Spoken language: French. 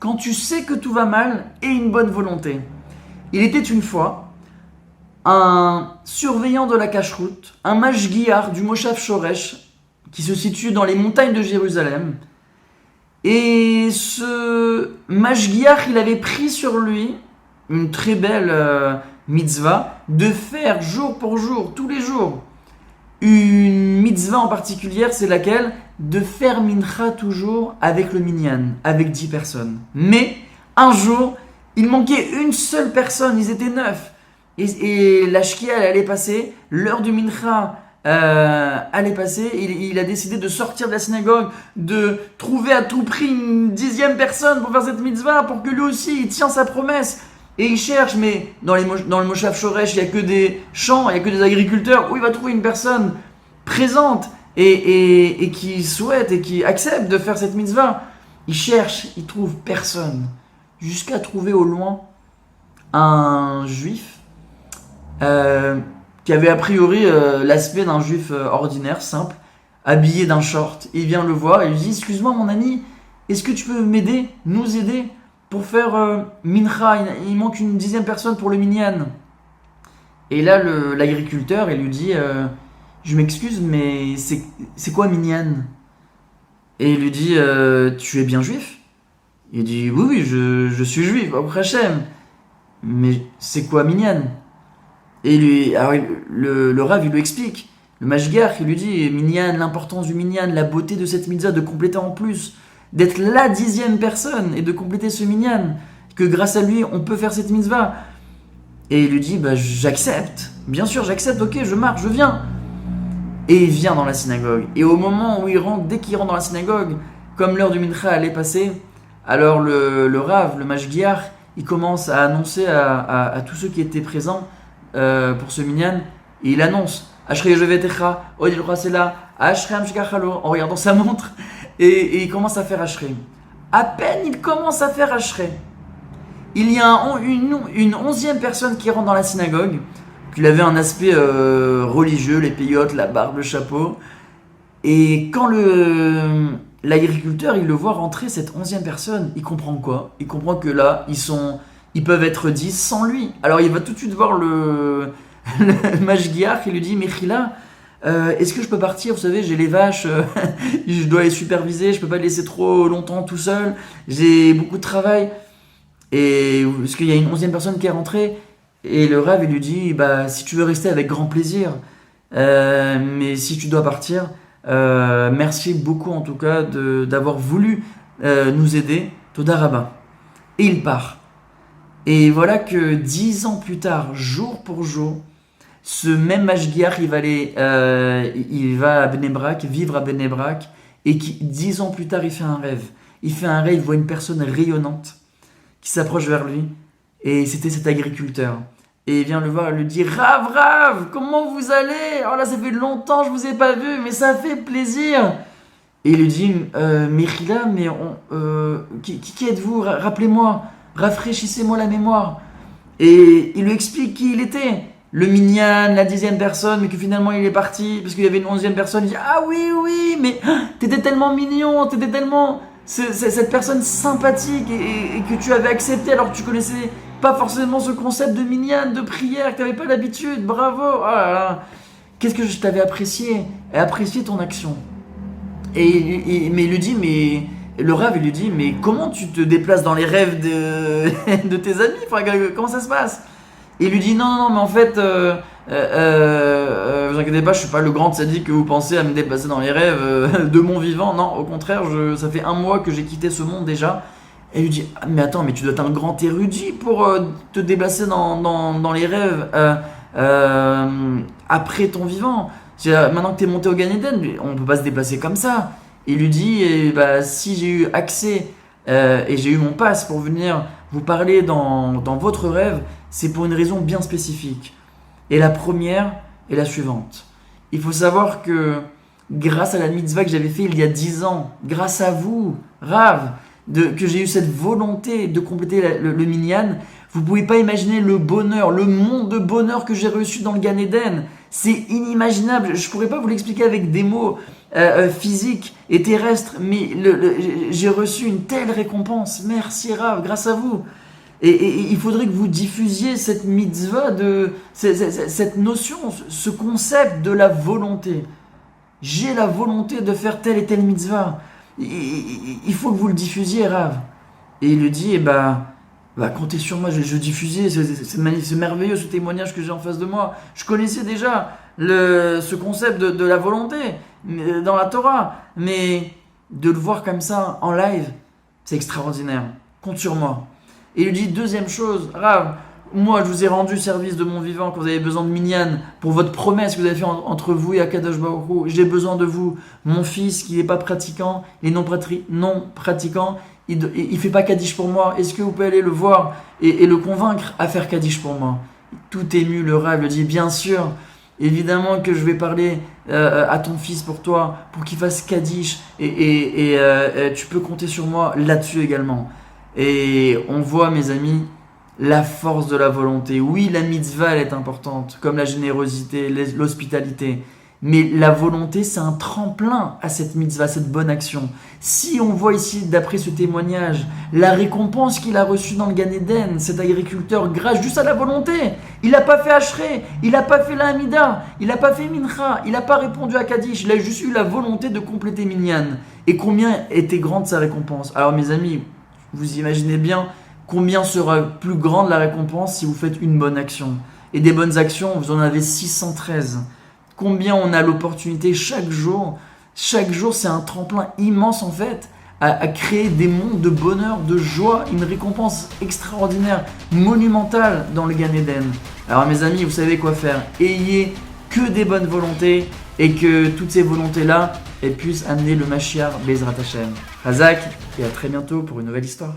quand tu sais que tout va mal et une bonne volonté. Il était une fois un surveillant de la cache-route, un mashgiach du Moshav Shoresh, qui se situe dans les montagnes de Jérusalem. Et ce mashgiach, il avait pris sur lui une très belle mitzvah de faire jour pour jour, tous les jours, une mitzvah en particulier, c'est laquelle? De faire mincha toujours avec le minyan, avec 10 personnes. Mais un jour, il manquait une seule personne, ils étaient 9. Et la shkia, elle allait passer, l'heure du mincha allait passer, il a décidé de sortir de la synagogue, de trouver à tout prix une 10e personne pour faire cette mitzvah, pour que lui aussi, il tient sa promesse. Et il cherche, mais dans le Moshav Shoresh, il n'y a que des champs, il n'y a que des agriculteurs, où il va trouver une personne présente et qui souhaite et qui accepte de faire cette mitzvah. Il cherche, il trouve personne, jusqu'à trouver au loin un juif qui avait a priori l'aspect d'un juif ordinaire, simple, habillé d'un short. Et il vient le voir et lui dit « Excuse-moi mon ami, est-ce que tu peux m'aider, nous aider pour faire mincha, il manque une 10e personne pour le minyan. » Et là, l'agriculteur, il lui dit je m'excuse, mais c'est quoi minyan? Et il lui dit tu es bien juif? Il dit oui, je suis juif, Baruch Hashem. Mais c'est quoi minyan? Et alors, le Rav, il lui explique. Le mashgiach, il lui dit minyan, l'importance du minyan, la beauté de cette mitzvah, de compléter en plus, d'être la 10e personne et de compléter ce minyan, que grâce à lui on peut faire cette mitzvah. Et il lui dit j'accepte, bien sûr j'accepte, ok, je marche, je viens. Et il vient dans la synagogue. Et au moment où il rentre, dès qu'il rentre dans la synagogue, comme l'heure du mincha allait passer, alors le Rav, le mashgiach, il commence à annoncer à tous ceux qui étaient présents pour ce minyan, et il annonce Ashrei Yovetecha, Odil Rasela, Ashrei Amshkachalo, en regardant sa montre. Et il commence à faire Ashrei. À peine il commence à faire Ashrei, il y a une 11e personne qui rentre dans la synagogue, qui avait un aspect religieux, les peyotes, la barbe, le chapeau. Et quand l'agriculteur il le voit rentrer, cette 11e personne, il comprend quoi? Il comprend que là, ils peuvent être 10 sans lui. Alors il va tout de suite voir le mashgiach, il lui dit Mechila, est-ce que je peux partir? Vous savez, j'ai les vaches, je dois les superviser, je peux pas les laisser trop longtemps tout seul, j'ai beaucoup de travail. Et est-ce qu'il y a une 11e personne qui est rentrée? Et le Rav, il lui dit si tu veux rester, avec grand plaisir, mais si tu dois partir, merci beaucoup en tout cas d'avoir voulu nous aider, Toda Rabba. Et il part. Et voilà que 10 ans plus tard, jour pour jour, ce même mashgiach, il va à Bnei Brak, vivre à Bnei Brak, et 10 ans plus tard, il fait un rêve. Il voit une personne rayonnante qui s'approche vers lui, et c'était cet agriculteur. Et il vient le voir, il lui dit Rav, comment vous allez? Oh là, ça fait longtemps, je vous ai pas vu, mais ça fait plaisir. Et il lui dit Mechila, mais qui êtes-vous? Rappelez-moi, rafraîchissez-moi la mémoire. Et il lui explique qui il était. Le minyan, la 10e personne, mais que finalement il est parti parce qu'il y avait une 11e personne. Il dit ah oui, mais t'étais tellement mignon, t'étais tellement cette personne sympathique et que tu avais accepté alors que tu connaissais pas forcément ce concept de minyan, de prière, que t'avais pas l'habitude. Bravo, oh là là, qu'est-ce que je t'avais apprécié ton action. Mais il lui dit le Rav, il lui dit mais comment tu te déplaces dans les rêves de tes amis? Enfin, comment ça se passe? Et il lui dit non, mais en fait, vous inquiétez pas, je suis pas le grand tzaddik que vous pensez à me déplacer dans les rêves de mon vivant. Non, au contraire, ça fait 1 mois que j'ai quitté ce monde déjà. Et il lui dit mais attends, mais tu dois être un grand érudit pour te déplacer dans les rêves après ton vivant. Maintenant que t'es monté au Gan Eden, on peut pas se déplacer comme ça. Et il lui dit si j'ai eu accès et j'ai eu mon pass pour venir vous parler dans votre rêve, c'est pour une raison bien spécifique. Et la première est la suivante. Il faut savoir que grâce à la mitzvah que j'avais fait il y a 10 ans, grâce à vous, Rav, que j'ai eu cette volonté de compléter le minyan, vous pouvez pas imaginer le bonheur, le monde de bonheur que j'ai reçu dans le Gan Eden. C'est inimaginable, je pourrais pas vous l'expliquer avec des mots. physique et terrestre, mais j'ai reçu une telle récompense. Merci Rav, grâce à vous. Et il faudrait que vous diffusiez cette mitzvah, cette notion, ce concept de la volonté. J'ai la volonté de faire telle et telle mitzvah. Il faut que vous le diffusiez, Rav. Et il lui dit, comptez sur moi, je diffusais ce merveilleux ce témoignage que j'ai en face de moi. Je connaissais déjà ce concept de la volonté dans la Torah, mais de le voir comme ça en live, c'est extraordinaire. Compte sur moi. Et il lui dit, deuxième chose, Rav, moi je vous ai rendu service de mon vivant quand vous avez besoin de minyan pour votre promesse que vous avez fait entre vous et Akadosh Baruch Hu. J'ai besoin de vous. Mon fils qui n'est pas pratiquant, il est non pratiquant, il fait pas Kaddish pour moi. Est-ce que vous pouvez aller le voir et le convaincre à faire Kaddish pour moi? Tout ému, le Rav lui dit, bien sûr, évidemment que je vais parler à ton fils pour toi, pour qu'il fasse Kaddish, et tu peux compter sur moi là-dessus également. Et on voit, mes amis, la force de la volonté. Oui, la mitzvah, elle est importante, comme la générosité, l'hospitalité. Mais la volonté, c'est un tremplin à cette mitzvah, à cette bonne action. Si on voit ici, d'après ce témoignage, la récompense qu'il a reçue dans le Gan Eden, cet agriculteur, grâce juste à la volonté. Il n'a pas fait Ashrei, il n'a pas fait la Hamida, il n'a pas fait Mincha, il n'a pas répondu à Kaddish, il a juste eu la volonté de compléter Minyan. Et combien était grande sa récompense? Alors mes amis, vous imaginez bien combien sera plus grande la récompense si vous faites une bonne action. Et des bonnes actions, vous en avez 613. Combien on a l'opportunité chaque jour, c'est un tremplin immense en fait, à créer des mondes de bonheur, de joie, une récompense extraordinaire, monumentale dans le Gan Eden. Alors mes amis, vous savez quoi faire. Ayez que des bonnes volontés et que toutes ces volontés-là, elles puissent amener le Mashiach Bezrat Hashem. Hazak, et à très bientôt pour une nouvelle histoire.